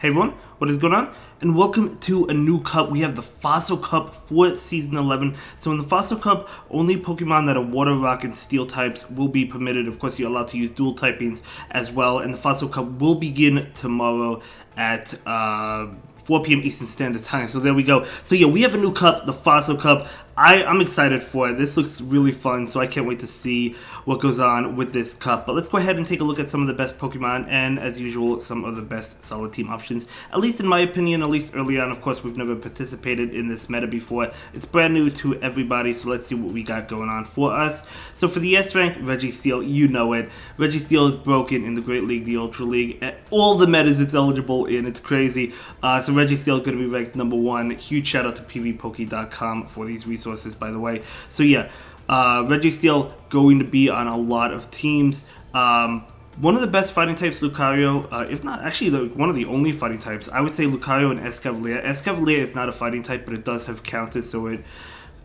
Hey everyone, what is going on? And welcome to a new cup. We have the Fossil Cup for Season 11. So in the Fossil Cup, only Pokemon that are Water, Rock, and Steel types will be permitted. Of course, you're allowed to use dual typings as well. And the Fossil Cup will begin tomorrow at 4 p.m. Eastern Standard Time. So there we go. So yeah, we have a new cup, the Fossil Cup. I'm excited for it. This looks really fun, so I can't wait to see what goes on with this cup. But let's go ahead and take a look at some of the best Pokemon, and as usual, some of the best solid team options. At least in my opinion, at least early on. Of course, we've never participated in this meta before. It's brand new to everybody, so let's see what we got going on for us. So for the S rank, Reggie Steel, you know it. Reggie Steel is broken in the Great League, the Ultra League. At all the metas it's eligible in, it's crazy. So Reggie Steel is going to be ranked number 1. Huge shout out to pvpoke.com for these resources, by the way. So yeah, Reggie Steel going to be on a lot of teams. One of the best fighting types, Lucario, if not actually one of the only fighting types, I would say Lucario and Escavalier. Escavalier is not a fighting type, but it does have counters, so it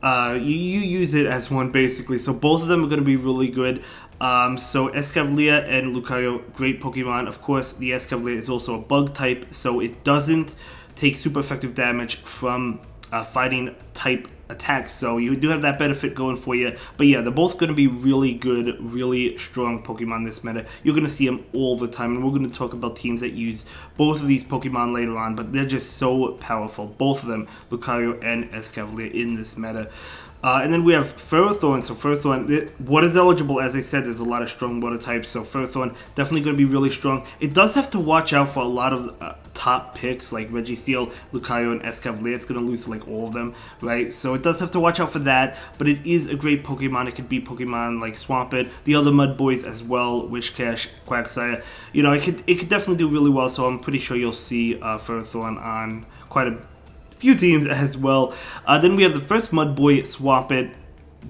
you use it as one basically. So both of them are going to be really good. So Escavalier and Lucario, great Pokemon. Of course, the Escavalier is also a bug type, so it doesn't take super effective damage from fighting type attacks, so you do have that benefit going for you. But yeah, they're both going to be really good, really strong Pokemon this meta. You're going to see them all the time, and we're going to talk about teams that use both of these Pokemon later on, but they're just so powerful, both of them, Lucario and Escavalier, in this meta. And then we have Ferrothorn. So Ferrothorn, what is eligible? As I said, there's a lot of strong water types, so Ferrothorn definitely going to be really strong. It does have to watch out for a lot of top picks like Reggie Steel, Lucario, and Escavalier. It's going to lose to like all of them, right? So it does have to watch out for that, but it is a great Pokemon. It could be Pokemon like Swampert, the other Mud Boys as well, Wishcash, Quagsire. You know, it could definitely do really well, so I'm pretty sure you'll see Ferrothorn on quite a few teams as well. Then we have the first Mud Boy, Swampert.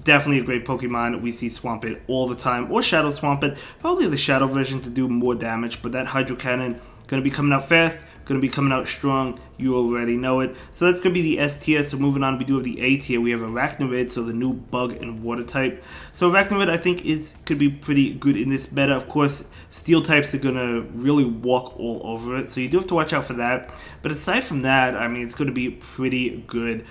Definitely a great Pokemon. We see Swampert all the time, or Shadow Swampert. Probably the Shadow version to do more damage, but that Hydro Cannon going to be coming out fast, going to be coming out strong. You already know it. So that's going to be the S tier. So moving on, we do have the A tier. We have Arachnomid, so the new bug and water type. So Arachnomid, I think, could be pretty good in this meta. Of course, steel types are going to really walk all over it, so you do have to watch out for that. But aside from that, I mean, it's going to be pretty good.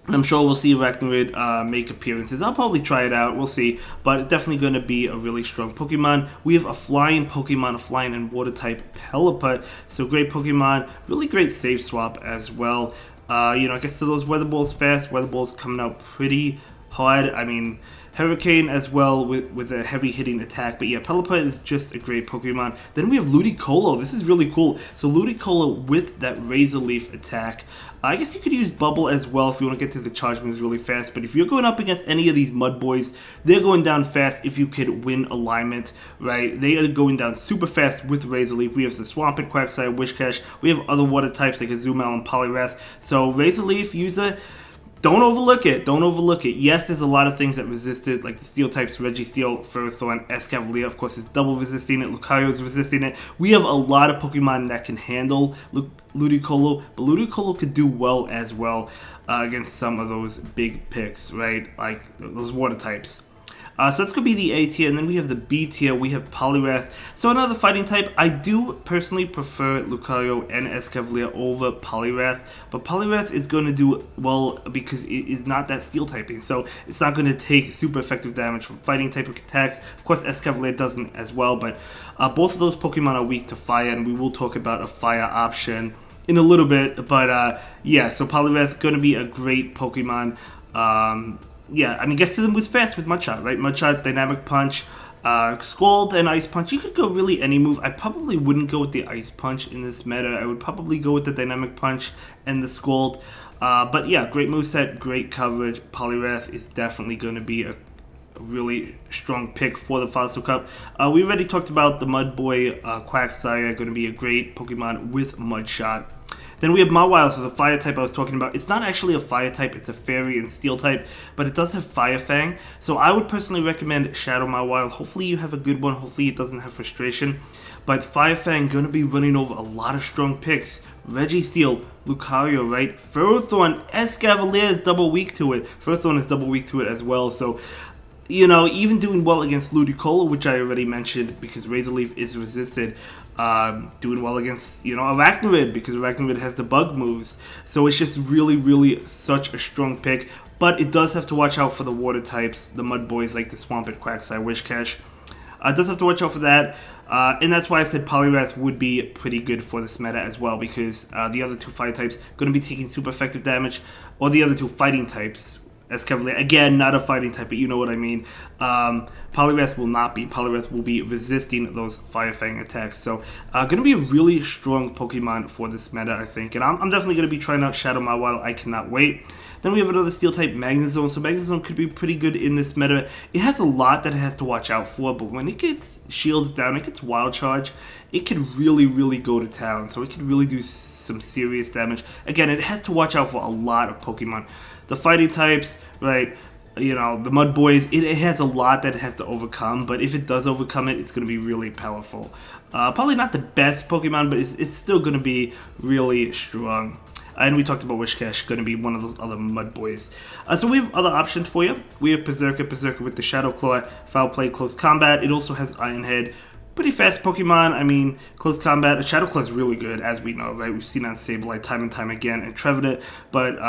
I'm sure we'll see Arachnomid make appearances. I'll probably try it out. We'll see. But it's definitely going to be a really strong Pokemon. We have a flying Pokemon, a flying and water type Pelipper. So great Pokemon. Really great save swap as well. You know, I guess to those Weather Balls fast. Weather Balls coming out pretty hard. I mean, Hurricane as well with a heavy hitting attack. But yeah, Pelipper is just a great Pokemon. Then we have Ludicolo. This is really cool. So Ludicolo with that Razor Leaf attack. I guess you could use Bubble as well if you want to get to the charge moves really fast. But if you're going up against any of these Mud Boys, they're going down fast if you could win alignment, right? They are going down super fast with Razor Leaf. We have the Swampert, Quagsire, Wishcash. We have other water types like Azumarill and Polywrath. So Razor Leaf user, don't overlook it. Don't overlook it. Yes, there's a lot of things that resisted, like the steel types, Reggie Steel, Ferrothorn, Escavalier, of course, is double resisting it. Lucario is resisting it. We have a lot of Pokemon that can handle Ludicolo, but Ludicolo could do well as well against some of those big picks, right? Like those water types. So that's going to be the A tier, and then we have the B tier. We have Polywrath. So another fighting type. I do personally prefer Lucario and Escavalier over Polywrath, but Polywrath is going to do well because it is not that steel typing, so it's not going to take super effective damage from fighting type attacks. Of course, Escavalier doesn't as well, but both of those Pokemon are weak to fire, and we will talk about a fire option in a little bit. But yeah, so Polywrath going to be a great Pokemon. Yeah, I mean, gets to the moves fast with Mudshot, right? Mudshot, Dynamic Punch, Scald, and Ice Punch. You could go really any move. I probably wouldn't go with the Ice Punch in this meta. I would probably go with the Dynamic Punch and the Scald. But yeah, great moveset, great coverage. Polywrath is definitely going to be a really strong pick for the Fossil Cup. We already talked about the Mud Boy, Quagsire, going to be a great Pokemon with Mudshot. Then we have Mawile, so the fire type I was talking about. It's not actually a fire type, it's a fairy and steel type, but it does have Fire Fang. So I would personally recommend Shadow Mawile. Hopefully you have a good one, hopefully it doesn't have frustration. But Fire Fang going to be running over a lot of strong picks. Reggie Steel, Lucario, right? Ferrothorn, Escavalier is double weak to it. Ferrothorn is double weak to it as well, so you know, even doing well against Ludicolo, which I already mentioned because Razor Leaf is resisted, doing well against, Arachnomid, because Arachnomid has the bug moves. So it's just really, really such a strong pick. But it does have to watch out for the water types, the mud boys like the Swampert, Quagsire, Wishcash. It does have to watch out for that. And that's why I said Polywrath would be pretty good for this meta as well, because the other two fire types going to be taking super effective damage, or the other two fighting types. As Cavalier, again, not a fighting type, but you know what I mean. Polywrath will not be. Polywrath will be resisting those Fire Fang attacks. So, going to be a really strong Pokemon for this meta, I think. And I'm definitely going to be trying out Shadow Mawile. I cannot wait. Then we have another Steel type, Magnezone. So Magnezone could be pretty good in this meta. It has a lot that it has to watch out for, but when it gets Shields down, it gets Wild Charge, it can really, really go to town. So it can really do some serious damage. Again, it has to watch out for a lot of Pokemon. The fighting types, right, the Mud Boys, it has a lot that it has to overcome, but if it does overcome it, it's going to be really powerful. Probably not the best Pokemon, but it's still going to be really strong. And we talked about Wishcash, going to be one of those other Mud Boys. So we have other options for you. We have Berserker with the Shadow Claw, Foul Play, Close Combat. It also has Iron Head. Pretty fast Pokemon. I mean, Close Combat. Shadow Claw is really good, as we know, right? We've seen on Sableye time and time again, and Trevenant. But,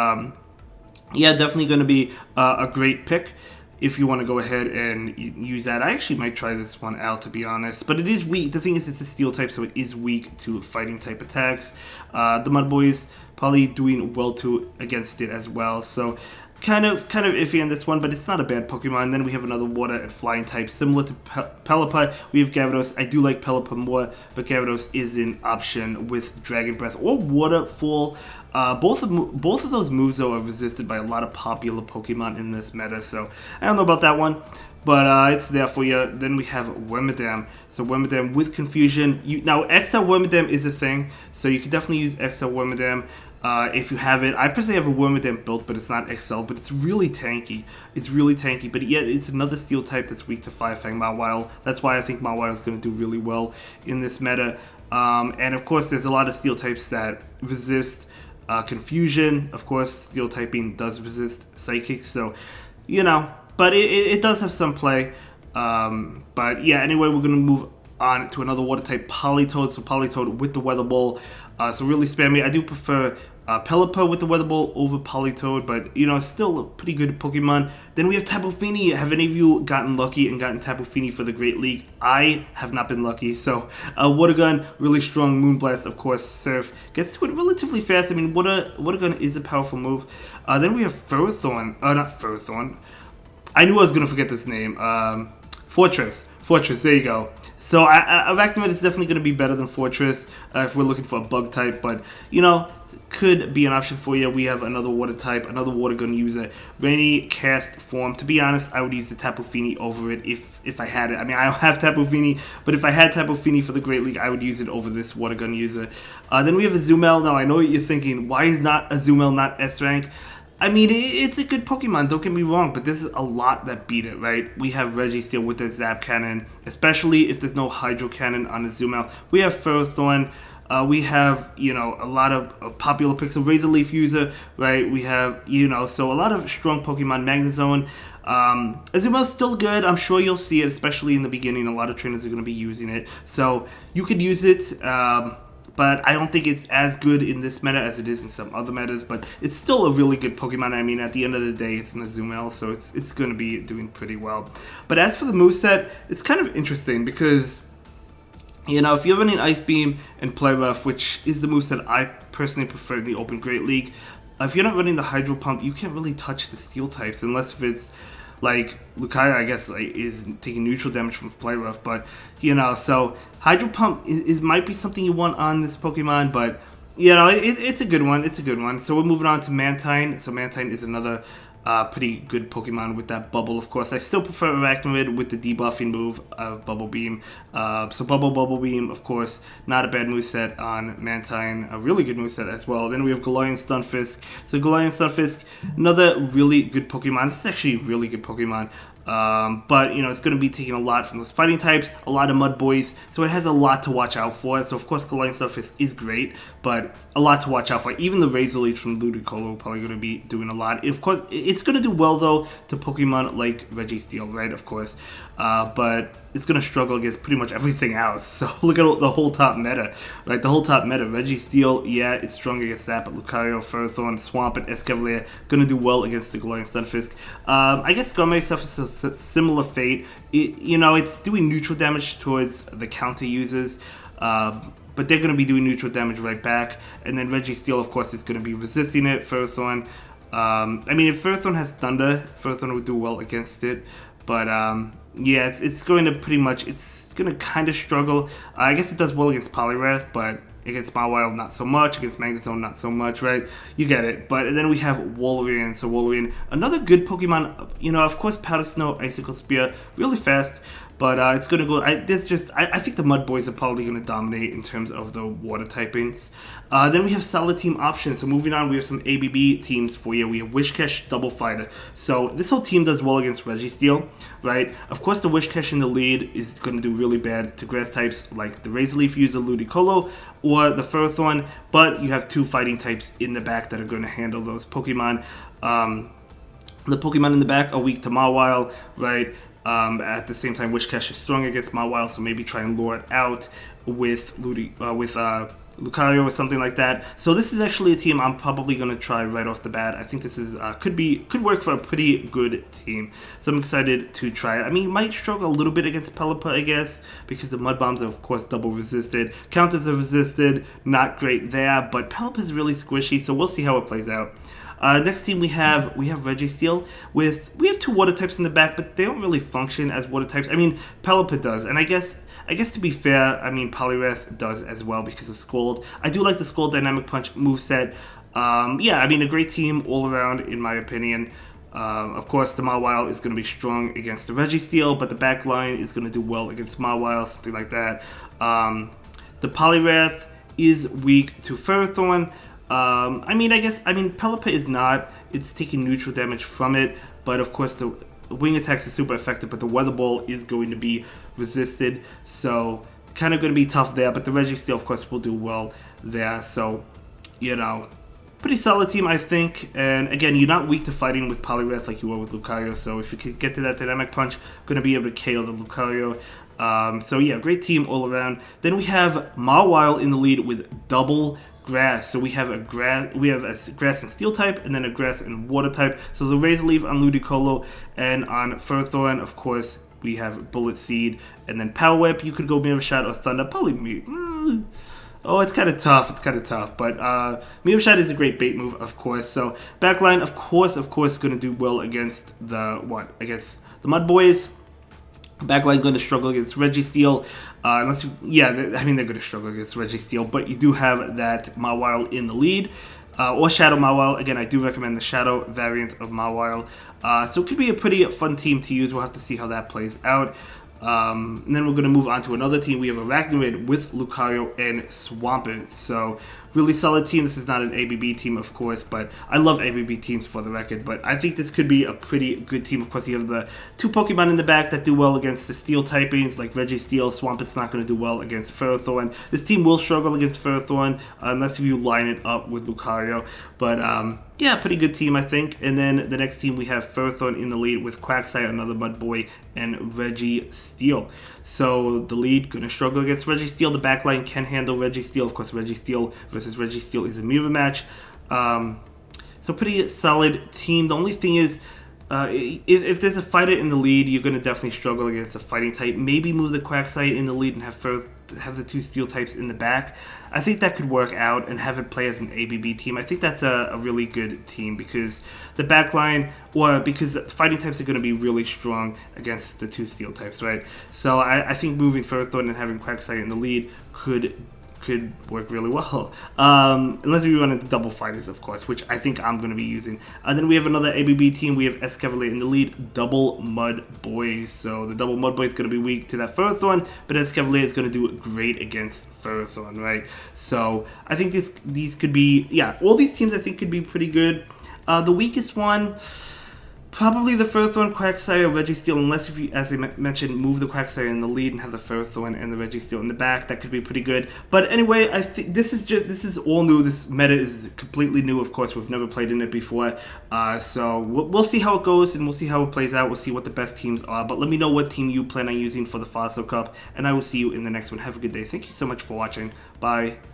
yeah, definitely going to be a great pick if you want to go ahead and use that. I actually might try this one out, to be honest. But it is weak. The thing is, it's a Steel type, so it is weak to fighting type attacks. The Mud Boys probably doing well against it as well. So kind of iffy on this one, but it's not a bad Pokemon. Then we have another water and flying type similar to Pelipper. We have Gyarados. I do like Pelipper more, but Gyarados is an option with Dragon Breath or Waterfall. Both of those moves, though, are resisted by a lot of popular Pokemon in this meta, so I don't know about that one, but it's there for you. Then we have Wormadam. So Wormadam with Confusion. Now, XL Wormadam is a thing, so you can definitely use XL Wormadam if you have it. I personally have a Wormadam built, but it's not XL, but it's really tanky. It's really tanky, but yet it's another Steel type that's weak to Fire Fang Mawile. That's why I think Mawile is going to do really well in this meta. And of course, there's a lot of Steel types that resist Confusion. Of course, Steel typing does resist Psychic, so but it does have some play. But yeah, anyway, we're gonna move on to another water type, Politoed. So Politoed with the Weather Ball. So really spammy. I do prefer Pelipper with the Weather Ball over Politoed, but still a pretty good Pokemon. Then we have Tapu Fini. Have any of you gotten lucky and gotten Tapu Fini for the Great League? I have not been lucky. So Water Gun, really strong. Moonblast, of course. Surf gets to it relatively fast. I mean, Water Gun is a powerful move. Then we have Ferrothorn. Not Ferrothorn. I knew I was gonna forget this name. Fortress. There you go. So Arachnomid is definitely going to be better than Fortress if we're looking for a bug type, but could be an option for you. We have another water type, another water gun user, Rainy Cast Form. To be honest, I would use the Tapu Fini over it if I had it. I mean, I don't have Tapu Fini, but if I had Tapu Fini for the Great League, I would use it over this water gun user. Then we have Azumel. Now, I know what you're thinking. Why is not Azumel not S rank? I mean, it's a good Pokemon, don't get me wrong, but there's a lot that beat it, right? We have Reggie Steel with the Zap Cannon, especially if there's no Hydro Cannon on Azumel. We have Ferrothorn. We have, a lot of popular picks of Razor Leaf user, right? We have, so a lot of strong Pokemon. Magnezone. Azumel's still good. I'm sure you'll see it, especially in the beginning. A lot of trainers are going to be using it. So you could use it. But I don't think it's as good in this meta as it is in some other metas, but it's still a really good Pokemon. I mean, at the end of the day, it's an Azumel, so it's going to be doing pretty well. But as for the moveset, it's kind of interesting because, if you're running Ice Beam and Polywrath, which is the moveset I personally prefer in the Open Great League, if you're not running the Hydro Pump, you can't really touch the Steel types unless if it's like Lucario, I guess, is taking neutral damage from Polywrath, but so Hydro Pump might be something you want on this Pokemon, but it's a good one. It's a good one. So we're moving on to Mantine. So Mantine is another pretty good Pokemon with that bubble, of course. I still prefer Arachnomid with the debuffing move of Bubble Beam. So Bubble Beam, of course, not a bad moveset on Mantine. A really good moveset as well. Then we have Galarian Stunfisk. So Galarian Stunfisk, another really good Pokemon. This is actually a really good Pokemon. But, you know, it's going to be taking a lot from those fighting types, a lot of mud boys, so it has a lot to watch out for. So, of course, Goliath stuff is great, but a lot to watch out for. Even the Razor Leaves from Ludicolo are probably going to be doing a lot. Of course, it's going to do well, though, to Pokemon like Reggie Steel, right, of course. But it's going to struggle against pretty much everything else. So, look at the whole top meta, right? The whole top meta. Reggie Steel, yeah, it's strong against that, but Lucario, Ferrothorn, Swampert, Escavalier, going to do well against the Glowing Stunfisk. I guess Gourmet stuff is a similar fate. You know, it's doing neutral damage towards the counter users, but they're going to be doing neutral damage right back. And then Reggie Steel, of course, is going to be resisting it. Ferrothorn, I mean, if Ferrothorn has Thunder, Ferrothorn would do well against it. But, yeah, it's going to pretty much, it's going to kind of struggle. I guess it does well against Polywrath, but against Mawile, not so much. Against Magnezone, not so much, right? You get it. But then we have Wolverine. So Wolverine, another good Pokemon. You know, of course, Powder Snow, Icicle Spear, really fast. But it's going to go... I think the Mud Boys are probably going to dominate in terms of the water typings. Then we have solid team options. So moving on, we have some ABB teams for you. We have Wishcash, Double Fighter. So this whole team does well against Reggie Steel, right? Of course, the Wishcash in the lead is going to do really bad to grass types like the Razor Leaf user Ludicolo or the Ferrothorn. But you have two fighting types in the back that are going to handle those Pokemon. The Pokemon in the back are weak to Mawile, right? At the same time, Wishcash is strong against Mawile, so maybe try and lure it out with Lucario or something like that. So this is actually a team I'm probably going to try right off the bat. I think this is could work for a pretty good team. So I'm excited to try it. I mean, it might struggle a little bit against Pelipper, I guess, because the Mud Bombs are, of course, double resisted. Counters are resisted, not great there, but Pelipper is really squishy, so we'll see how it plays out. Next team we have Reggie Steel we have two water types in the back, but they don't really function as water types. I mean, Pelipper does, and I guess to be fair, I mean Polywrath does as well because of Scald. I do like the Scald Dynamic Punch moveset. Yeah, I mean a great team all around in my opinion. Of course, the Mawile is going to be strong against the Reggie Steel, but the back line is going to do well against Mawile, something like that. The Polywrath is weak to Ferrothorn. I mean, Pelipper is not. It's taking neutral damage from it, but of course the wing attacks are super effective, but the Weather Ball is going to be resisted, so kind of going to be tough there, but the Reggie Steel, of course, will do well there, so, you know, pretty solid team, I think, and again, you're not weak to fighting with Polywrath like you were with Lucario, so if you could get to that Dynamic Punch, going to be able to KO the Lucario. So yeah, great team all around. Then we have Mawile in the lead with double grass. So we have a grass and steel type, and then a grass and water type. So the Razor Leaf on Ludicolo, and on Ferrothorn, of course, we have Bullet Seed, and then Power Whip. You could go Mirror Shot or Thunder. Probably me. Oh, it's kind of tough. But Mirror Shot is a great bait move, of course. So backline, of course, going to do well against the Mud Boys. Backline going to struggle against Reggie Steel. I mean, they're going to struggle against Reggie Steel, but you do have that Mawile in the lead. Or Shadow Mawile. Again, I do recommend the Shadow variant of Mawile. So it could be a pretty fun team to use. We'll have to see how that plays out. And then we're going to move on to another team. We have Arachnomid with Lucario and Swampert. So really solid team. This is not an ABB team, of course, but I love ABB teams for the record. But I think this could be a pretty good team. Of course, you have the two Pokemon in the back that do well against the Steel typings, like Reggie Steel. Swampert's not going to do well against Ferrothorn. This team will struggle against Ferrothorn unless you line it up with Lucario. But yeah, pretty good team, I think. And then the next team, we have Ferrothorn in the lead with Quagsire, another Mud Boy, and Reggie Steel. So the lead going to struggle against Reggie Steel. The backline can handle Reggie Steel. Of course, Reggie Steel versus Reggie Steel is a mirror match. So pretty solid team. The only thing is, if there's a fighter in the lead, you're going to definitely struggle against a fighting type. Maybe move the Quagsire in the lead and have the two Steel types in the back. I think that could work out and have it play as an ABB team. I think that's a really good team because the backline, or because fighting types are going to be really strong against the two Steel types, right? So I think moving Ferrothorn and having Quagsire in the lead could work really well. Unless we run into double fighters, of course, which I think I'm going to be using. Then we have another ABB team. We have Escavalier in the lead, double Mud Boys. So the double Mud Boy is going to be weak to that Ferrothorn, but Escavalier is going to do great against Ferrothorn, right? So I think these could be, yeah, all these teams I think could be pretty good. The weakest one, Probably the Ferrothorn, Quagsire, Reggie Steel, unless if you, as I mentioned, move the Quagsire in the lead and have the Ferrothorn and the Reggie Steel in the back. That could be pretty good. But anyway, I think this is all new. This meta is completely new. Of course, we've never played in it before. So we'll see how it goes and we'll see how it plays out. We'll see what the best teams are. But let me know what team you plan on using for the Fossil Cup, and I will see you in the next one. Have a good day. Thank you so much for watching. Bye.